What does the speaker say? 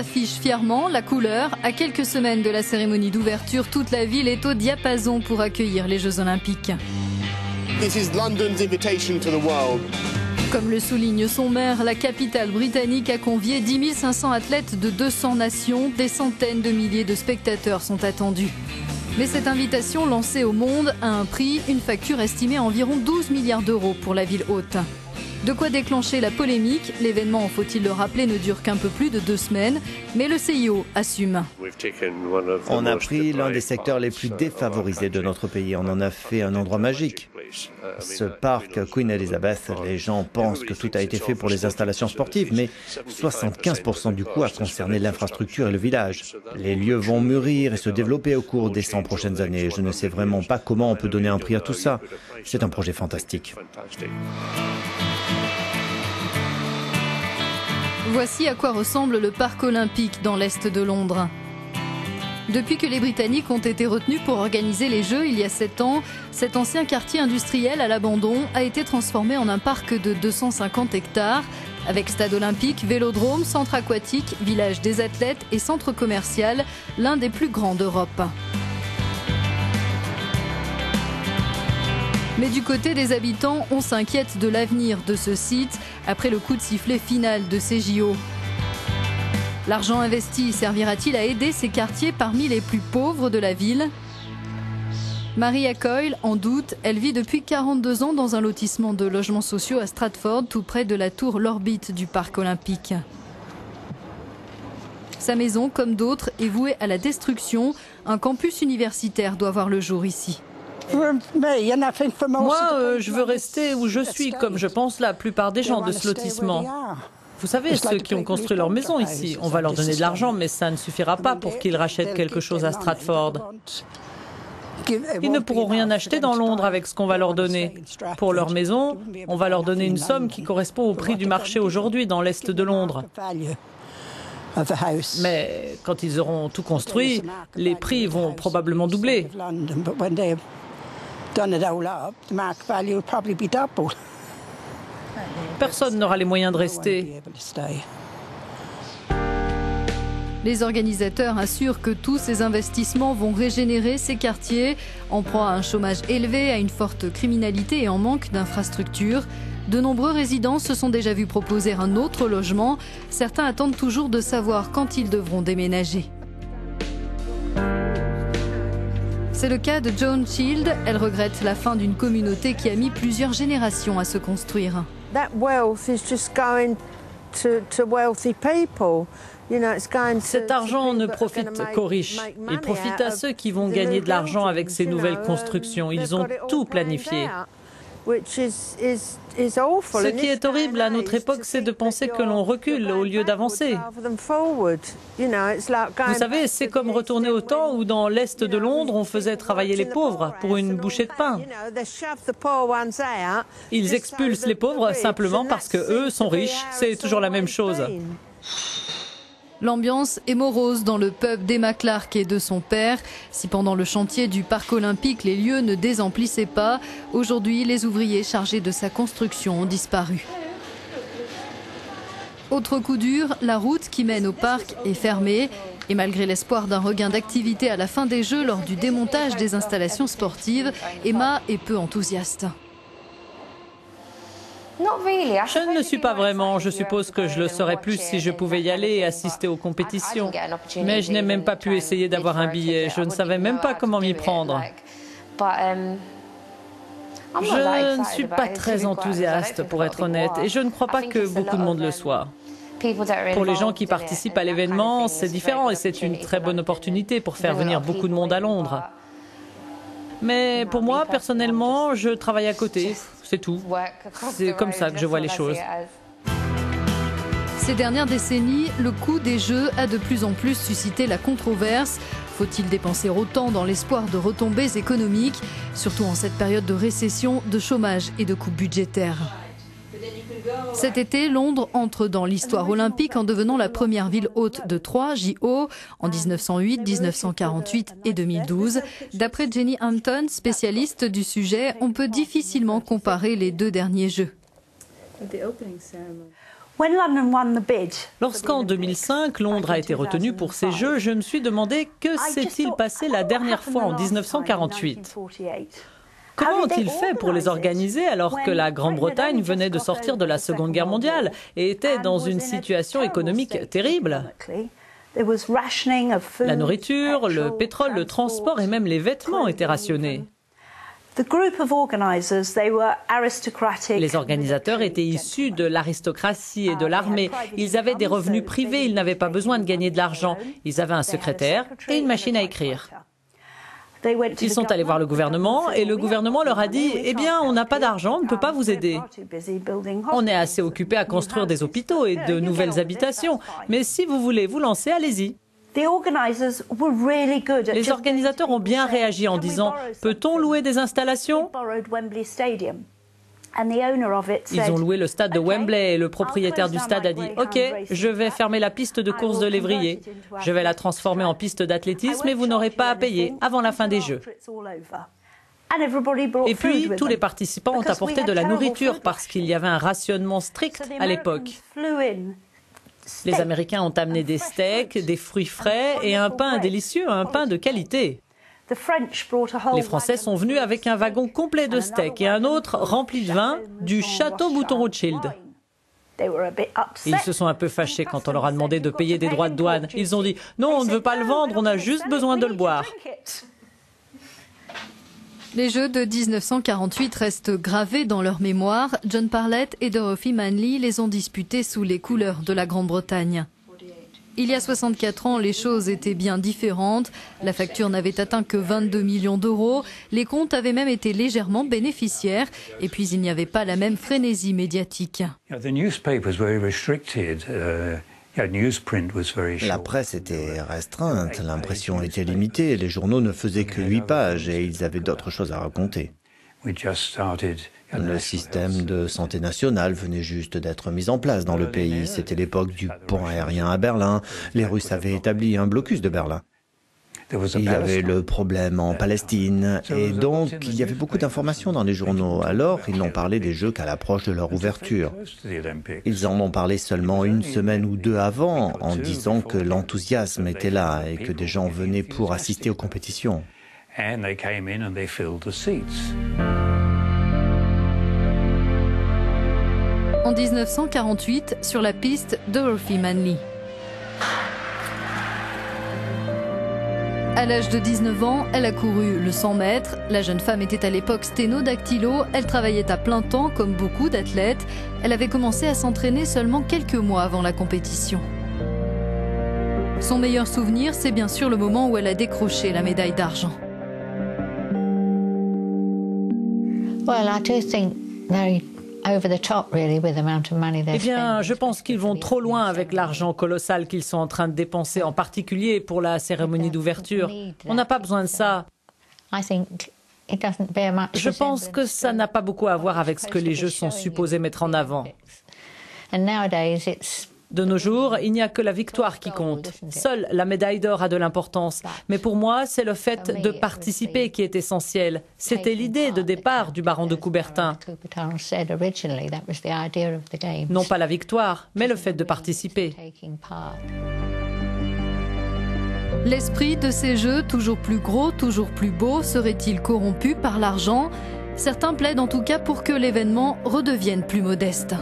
affiche fièrement la couleur. À quelques semaines de la cérémonie d'ouverture, toute la ville est au diapason pour accueillir les Jeux Olympiques. This is London's invitation to the world. Comme le souligne son maire, la capitale britannique a convié 10 500 athlètes de 200 nations. Des centaines de milliers de spectateurs sont attendus. Mais cette invitation lancée au monde a un prix, une facture estimée à environ 12 milliards d'euros pour la ville hôte. De quoi déclencher la polémique. L'événement, faut-il le rappeler, ne dure qu'un peu plus de 2 semaines, mais le CIO assume. On a pris l'un des secteurs les plus défavorisés de notre pays. On en a fait un endroit magique. Ce parc Queen Elizabeth, les gens pensent que tout a été fait pour les installations sportives, mais 75% du coût a concerné l'infrastructure et le village. Les lieux vont mûrir et se développer au cours des 100 prochaines années. Je ne sais vraiment pas comment on peut donner un prix à tout ça. C'est un projet fantastique. Voici à quoi ressemble le parc olympique dans l'est de Londres. Depuis que les Britanniques ont été retenus pour organiser les Jeux il y a 7 ans, cet ancien quartier industriel à l'abandon a été transformé en un parc de 250 hectares, avec stade olympique, vélodrome, centre aquatique, village des athlètes et centre commercial, l'un des plus grands d'Europe. Mais du côté des habitants, on s'inquiète de l'avenir de ce site après le coup de sifflet final de ces JO. L'argent investi servira-t-il à aider ces quartiers parmi les plus pauvres de la ville? Maria Coyle en doute. Elle vit depuis 42 ans dans un lotissement de logements sociaux à Stratford, tout près de la tour L'Orbit du parc olympique. Sa maison, comme d'autres, est vouée à la destruction. Un campus universitaire doit voir le jour ici. Moi, je veux rester où je suis, comme je pense la plupart des gens de ce lotissement. Vous savez, ceux qui ont construit leur maison ici, on va leur donner de l'argent, mais ça ne suffira pas pour qu'ils rachètent quelque chose à Stratford. Ils ne pourront rien acheter dans Londres avec ce qu'on va leur donner. Pour leur maison, on va leur donner une somme qui correspond au prix du marché aujourd'hui dans l'est de Londres. Mais quand ils auront tout construit, les prix vont probablement doubler. Personne n'aura les moyens de rester. Les organisateurs assurent que tous ces investissements vont régénérer ces quartiers, en proie à un chômage élevé, à une forte criminalité et en manque d'infrastructures. De nombreux résidents se sont déjà vus proposer un autre logement. Certains attendent toujours de savoir quand ils devront déménager. C'est le cas de Joan Shield. Elle regrette la fin d'une communauté qui a mis plusieurs générations à se construire. Cet argent ne profite qu'aux riches. Il profite à ceux qui vont gagner de l'argent avec ces nouvelles constructions. Ils ont tout planifié. Ce qui est horrible à notre époque, c'est de penser que l'on recule au lieu d'avancer. Vous savez, c'est comme retourner au temps où dans l'est de Londres, on faisait travailler les pauvres pour une bouchée de pain. Ils expulsent les pauvres simplement parce qu'eux sont riches. C'est toujours la même chose. L'ambiance est morose dans le pub d'Emma Clark et de son père. Si pendant le chantier du parc olympique, les lieux ne désemplissaient pas, aujourd'hui, les ouvriers chargés de sa construction ont disparu. Autre coup dur, la route qui mène au parc est fermée. Et malgré l'espoir d'un regain d'activité à la fin des Jeux lors du démontage des installations sportives, Emma est peu enthousiaste. Je ne le suis pas vraiment. Je suppose que je le serais plus si je pouvais y aller et assister aux compétitions. Mais je n'ai même pas pu essayer d'avoir un billet. Je ne savais même pas comment m'y prendre. Je ne suis pas très enthousiaste, pour être honnête, et je ne crois pas que beaucoup de monde le soit. Pour les gens qui participent à l'événement, c'est différent et c'est une très bonne opportunité pour faire venir beaucoup de monde à Londres. Mais pour moi, personnellement, je travaille à côté. C'est tout. C'est comme ça que je vois les choses. Ces dernières décennies, le coût des Jeux a de plus en plus suscité la controverse. Faut-il dépenser autant dans l'espoir de retombées économiques, surtout en cette période de récession, de chômage et de coupes budgétaires? Cet été, Londres entre dans l'histoire olympique en devenant la première ville hôte de 3 JO en 1908, 1948 et 2012. D'après Jenny Hampton, spécialiste du sujet, on peut difficilement comparer les deux derniers Jeux. Lorsqu'en 2005, Londres a été retenu pour ces Jeux, je me suis demandé que s'est-il passé la dernière fois en 1948. Comment ont-ils fait pour les organiser alors que la Grande-Bretagne venait de sortir de la Seconde Guerre mondiale et était dans une situation économique terrible? La nourriture, le pétrole, le transport et même les vêtements étaient rationnés. Les organisateurs étaient issus de l'aristocratie et de l'armée. Ils avaient des revenus privés, ils n'avaient pas besoin de gagner de l'argent. Ils avaient un secrétaire et une machine à écrire. Ils sont allés voir le gouvernement et le gouvernement leur a dit « Eh bien, on n'a pas d'argent, on ne peut pas vous aider. On est assez occupés à construire des hôpitaux et de nouvelles habitations, mais si vous voulez vous lancer, allez-y. » Les organisateurs ont bien réagi en disant « Peut-on louer des installations ?» Ils ont loué le stade de Wembley et le propriétaire du stade a dit « Ok, je vais fermer la piste de course de lévrier. Je vais la transformer en piste d'athlétisme et vous n'aurez pas à payer avant la fin des Jeux. » Et puis, tous les participants ont apporté de la nourriture parce qu'il y avait un rationnement strict à l'époque. Les Américains ont amené des steaks, des fruits frais et un pain délicieux, un pain de qualité. Les Français sont venus avec un wagon complet de steaks et un autre rempli de vin du château Mouton Rothschild. Ils se sont un peu fâchés quand on leur a demandé de payer des droits de douane. Ils ont dit « Non, on ne veut pas le vendre, on a juste besoin de le boire. » Les Jeux de 1948 restent gravés dans leur mémoire. John Parlett et Dorothy Manley les ont disputés sous les couleurs de la Grande-Bretagne. Il y a 64 ans, les choses étaient bien différentes. La facture n'avait atteint que 22 millions d'euros. Les comptes avaient même été légèrement bénéficiaires. Et puis, il n'y avait pas la même frénésie médiatique. La presse était restreinte, l'impression était limitée, les journaux ne faisaient que 8 pages et ils avaient d'autres choses à raconter. Le système de santé nationale venait juste d'être mis en place dans le pays. C'était l'époque du pont aérien à Berlin. Les Russes avaient établi un blocus de Berlin. Il y avait le problème en Palestine et donc il y avait beaucoup d'informations dans les journaux. Alors, ils n'ont parlé des Jeux qu'à l'approche de leur ouverture. Ils en ont parlé seulement une semaine ou deux avant en disant que l'enthousiasme était là et que des gens venaient pour assister aux compétitions. En 1948, sur la piste, Dorothy Manley. À l'âge de 19 ans, elle a couru le 100 mètres. La jeune femme était à l'époque sténodactylo. Elle travaillait à plein temps, comme beaucoup d'athlètes. Elle avait commencé à s'entraîner seulement quelques mois avant la compétition. Son meilleur souvenir, c'est bien sûr le moment où elle a décroché la médaille d'argent. Eh bien, je pense qu'ils vont trop loin avec l'argent colossal qu'ils sont en train de dépenser, en particulier pour la cérémonie d'ouverture. On n'a pas besoin de ça. Je pense que ça n'a pas beaucoup à voir avec ce que les Jeux sont supposés mettre en avant. De nos jours, il n'y a que la victoire qui compte. Seule la médaille d'or a de l'importance. Mais pour moi, c'est le fait de participer qui est essentiel. C'était l'idée de départ du baron de Coubertin. Non pas la victoire, mais le fait de participer. L'esprit de ces Jeux, toujours plus gros, toujours plus beau, serait-il corrompu par l'argent? Certains plaident en tout cas pour que l'événement redevienne plus modeste.